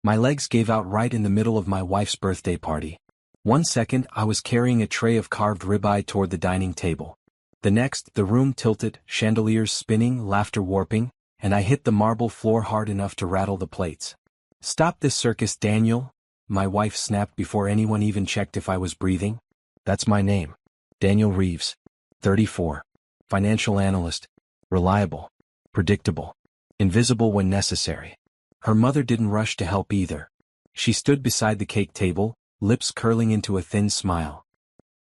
My legs gave out right in the middle of my wife's birthday party. 1 second, I was carrying a tray of carved ribeye toward the dining table. The next, the room tilted, chandeliers spinning, laughter warping, and I hit the marble floor hard enough to rattle the plates. "Stop this circus, Daniel," my wife snapped before anyone even checked if I was breathing. "That's my name. Daniel Reeves. 34. Financial analyst. Reliable. Predictable. Invisible when necessary." Her mother didn't rush to help either. She stood beside the cake table, lips curling into a thin smile.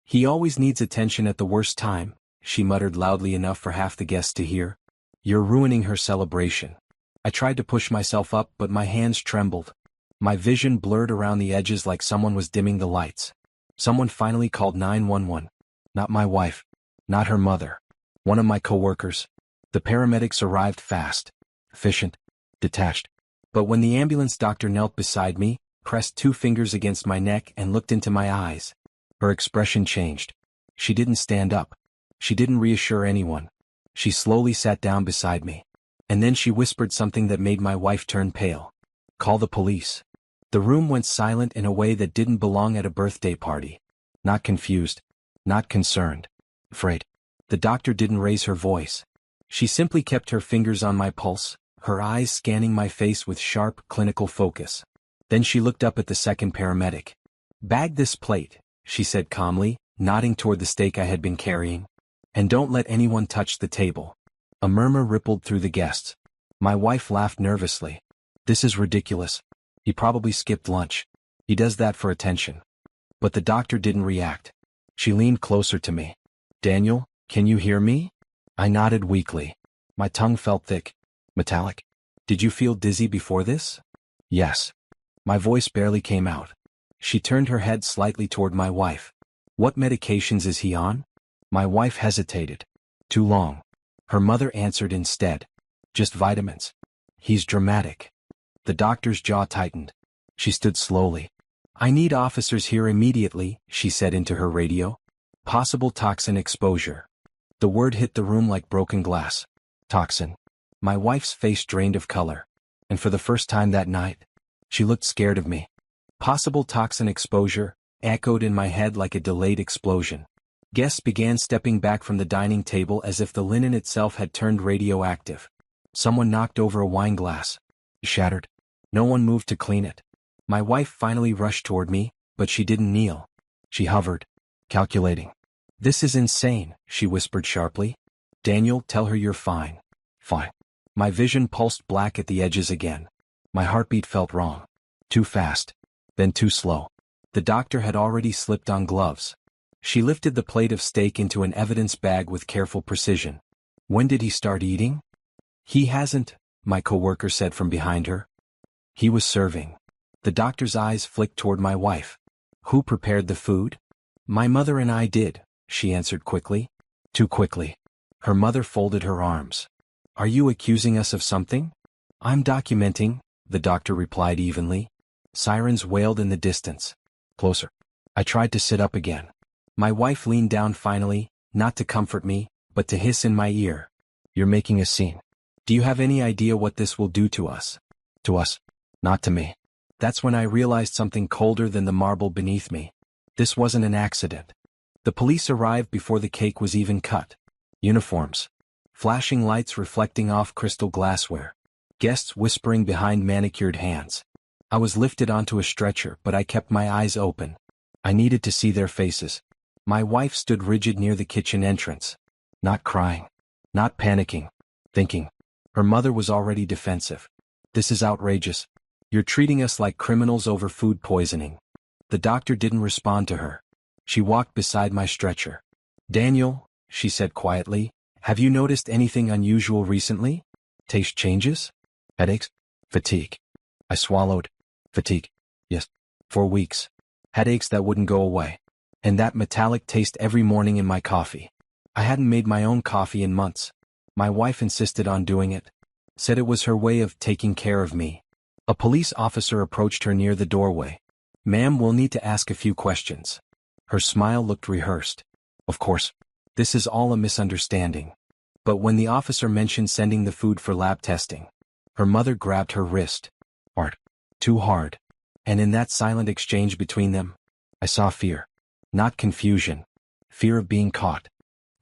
"He always needs attention at the worst time," she muttered loudly enough for half the guests to hear. "You're ruining her celebration." I tried to push myself up, but my hands trembled. My vision blurred around the edges like someone was dimming the lights. Someone finally called 911. Not my wife. Not her mother. One of my coworkers. The paramedics arrived fast. Efficient. Detached. But when the ambulance doctor knelt beside me, pressed 2 fingers against my neck and looked into my eyes, her expression changed. She didn't stand up. She didn't reassure anyone. She slowly sat down beside me. And then she whispered something that made my wife turn pale. "Call the police." The room went silent in a way that didn't belong at a birthday party. Not confused. Not concerned. Afraid. The doctor didn't raise her voice. She simply kept her fingers on my pulse, her eyes scanning my face with sharp, clinical focus. Then she looked up at the second paramedic. "Bag this plate," she said calmly, nodding toward the steak I had been carrying. "And don't let anyone touch the table." A murmur rippled through the guests. My wife laughed nervously. "This is ridiculous. He probably skipped lunch. He does that for attention." But the doctor didn't react. She leaned closer to me. "Daniel, can you hear me?" I nodded weakly. My tongue felt thick. Metallic. "Did you feel dizzy before this?" "Yes." My voice barely came out. She turned her head slightly toward my wife. "What medications is he on?" My wife hesitated. "Too long." Her mother answered instead. "Just vitamins." "He's dramatic." The doctor's jaw tightened. She stood slowly. "I need officers here immediately," she said into her radio. "Possible toxin exposure." The word hit the room like broken glass. Toxin. My wife's face drained of color. And for the first time that night, she looked scared of me. "Possible toxin exposure," echoed in my head like a delayed explosion. Guests began stepping back from the dining table as if the linen itself had turned radioactive. Someone knocked over a wine glass. It shattered. No one moved to clean it. My wife finally rushed toward me, but she didn't kneel. She hovered, calculating. "This is insane," she whispered sharply. "Daniel, tell her you're fine." "Fine." My vision pulsed black at the edges again. My heartbeat felt wrong. Too fast. Then too slow. The doctor had already slipped on gloves. She lifted the plate of steak into an evidence bag with careful precision. "When did he start eating?" "He hasn't," my coworker said from behind her. "He was serving." The doctor's eyes flicked toward my wife. "Who prepared the food?" "My mother and I did," she answered quickly. Too quickly. Her mother folded her arms. "Are you accusing us of something?" "I'm documenting," the doctor replied evenly. Sirens wailed in the distance. Closer. I tried to sit up again. My wife leaned down finally, not to comfort me, but to hiss in my ear. "You're making a scene. Do you have any idea what this will do to us?" "To us. Not to me." That's when I realized something colder than the marble beneath me. This wasn't an accident. The police arrived before the cake was even cut. Uniforms. Flashing lights reflecting off crystal glassware. Guests whispering behind manicured hands. I was lifted onto a stretcher, but I kept my eyes open. I needed to see their faces. My wife stood rigid near the kitchen entrance. Not crying. Not panicking. Thinking. Her mother was already defensive. "This is outrageous. You're treating us like criminals over food poisoning." The doctor didn't respond to her. She walked beside my stretcher. "Daniel," she said quietly, "have you noticed anything unusual recently? Taste changes? Headaches? Fatigue?" I swallowed. "Fatigue. Yes. For weeks. Headaches that wouldn't go away. And that metallic taste every morning in my coffee. I hadn't made my own coffee in months. My wife insisted on doing it. Said it was her way of taking care of me." A police officer approached her near the doorway. "Ma'am, we'll need to ask a few questions." Her smile looked rehearsed. "Of course. This is all a misunderstanding." But when the officer mentioned sending the food for lab testing, her mother grabbed her wrist. "Art. Too hard. And in that silent exchange between them, I saw fear. Not confusion. Fear of being caught.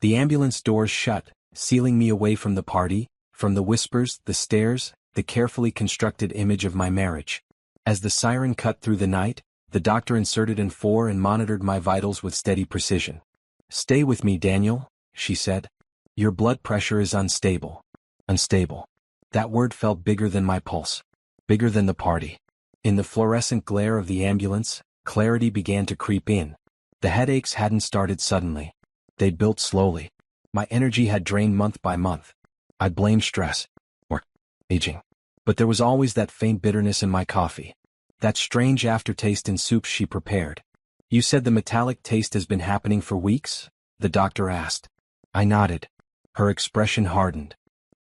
The ambulance doors shut, sealing me away from the party, from the whispers, the stares, the carefully constructed image of my marriage. As the siren cut through the night, the doctor inserted an 4 and monitored my vitals with steady precision. "Stay with me, Daniel," she said. "Your blood pressure is unstable." Unstable. That word felt bigger than my pulse. Bigger than the party. In the fluorescent glare of the ambulance, clarity began to creep in. The headaches hadn't started suddenly. They'd built slowly. My energy had drained month by month. I blamed stress. Or aging. But there was always that faint bitterness in my coffee. That strange aftertaste in soups she prepared. "You said the metallic taste has been happening for weeks?" the doctor asked. I nodded. Her expression hardened.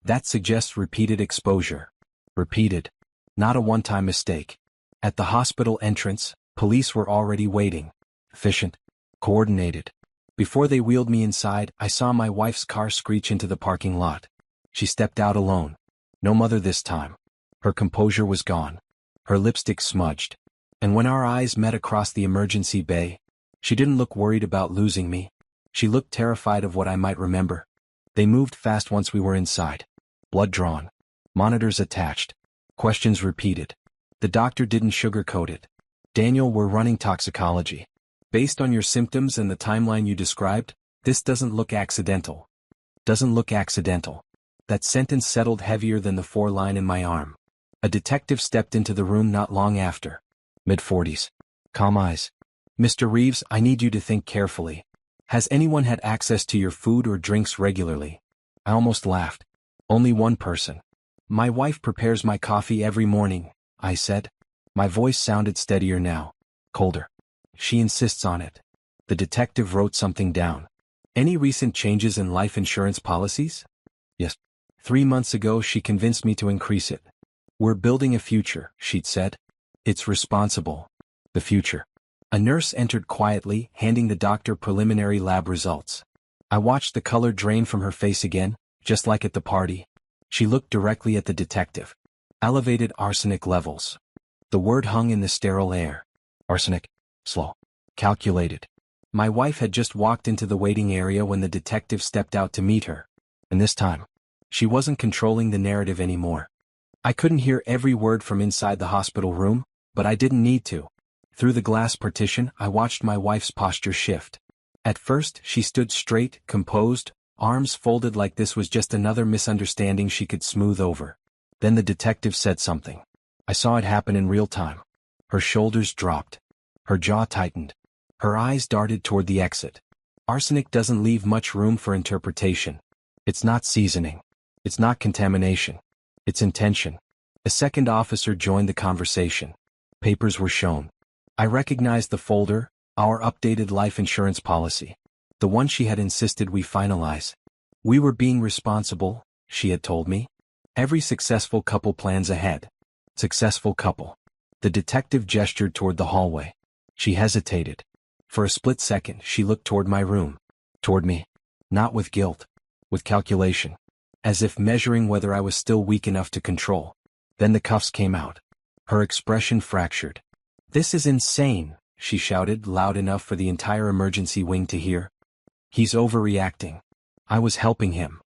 "That suggests repeated exposure." Repeated. Not a one-time mistake. At the hospital entrance, police were already waiting. Efficient. Coordinated. Before they wheeled me inside, I saw my wife's car screech into the parking lot. She stepped out alone. No mother this time. Her composure was gone. Her lipstick smudged. And when our eyes met across the emergency bay, she didn't look worried about losing me. She looked terrified of what I might remember. They moved fast once we were inside. Blood drawn. Monitors attached. Questions repeated. The doctor didn't sugarcoat it. "Daniel, we're running toxicology. Based on your symptoms and the timeline you described, this doesn't look accidental." Doesn't look accidental. That sentence settled heavier than the 4-line in my arm. A detective stepped into the room not long after. Mid-40s. Calm eyes. "Mr. Reeves, I need you to think carefully. Has anyone had access to your food or drinks regularly?" I almost laughed. "Only one person. My wife prepares my coffee every morning," I said. My voice sounded steadier now. Colder. "She insists on it." The detective wrote something down. "Any recent changes in life insurance policies?" "Yes. 3 months ago she convinced me to increase it." "We're building a future," she'd said. "It's responsible." The future. A nurse entered quietly, handing the doctor preliminary lab results. I watched the color drain from her face again, just like at the party. She looked directly at the detective. "Elevated arsenic levels." The word hung in the sterile air. Arsenic. Slow. Calculated. My wife had just walked into the waiting area when the detective stepped out to meet her. And this time, she wasn't controlling the narrative anymore. I couldn't hear every word from inside the hospital room, but I didn't need to. Through the glass partition, I watched my wife's posture shift. At first, she stood straight, composed, arms folded like this was just another misunderstanding she could smooth over. Then the detective said something. I saw it happen in real time. Her shoulders dropped. Her jaw tightened. Her eyes darted toward the exit. Arsenic doesn't leave much room for interpretation. It's not seasoning. It's not contamination. It's intention. A second officer joined the conversation. Papers were shown. I recognized the folder, our updated life insurance policy. The one she had insisted we finalize. We were being responsible, she had told me. Every successful couple plans ahead. Successful couple. The detective gestured toward the hallway. She hesitated. For a split second, she looked toward my room. Toward me. Not with guilt. With calculation. As if measuring whether I was still weak enough to control. Then the cuffs came out. Her expression fractured. "This is insane," she shouted loud enough for the entire emergency wing to hear. "He's overreacting." I was helping him.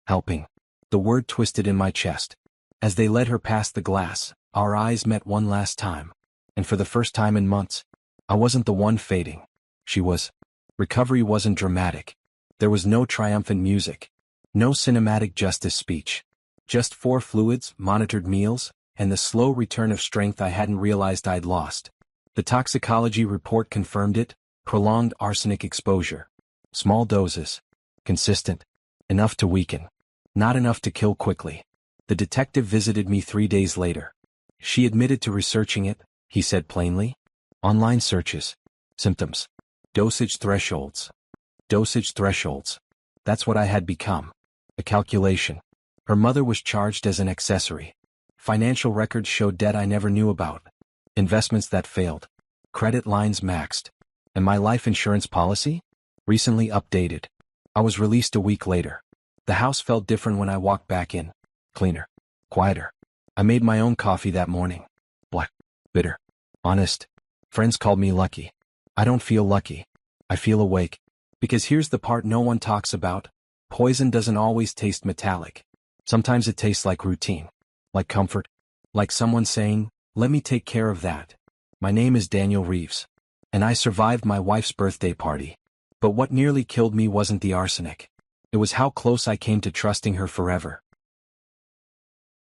Helping. The word twisted in my chest. As they led her past the glass, our eyes met one last time. And for the first time in months, I wasn't the one fading. She was. Recovery wasn't dramatic. There was no triumphant music. No cinematic justice speech. Just 4 fluids, monitored meals, and the slow return of strength I hadn't realized I'd lost. The toxicology report confirmed it: prolonged arsenic exposure. Small doses. Consistent. Enough to weaken. Not enough to kill quickly. The detective visited me 3 days later. "She admitted to researching it," he said plainly. "Online searches. Symptoms. Dosage thresholds." Dosage thresholds. That's what I had become. A calculation. Her mother was charged as an accessory. Financial records showed debt I never knew about. Investments that failed. Credit lines maxed. And my life insurance policy? Recently updated. I was released a week later. The house felt different when I walked back in. Cleaner. Quieter. I made my own coffee that morning. Black. Bitter. Honest. Friends called me lucky. I don't feel lucky. I feel awake. Because here's the part no one talks about. Poison doesn't always taste metallic. Sometimes it tastes like routine. Like comfort. Like someone saying, let me take care of that. My name is Daniel Reeves. And I survived my wife's birthday party. But what nearly killed me wasn't the arsenic. It was how close I came to trusting her forever.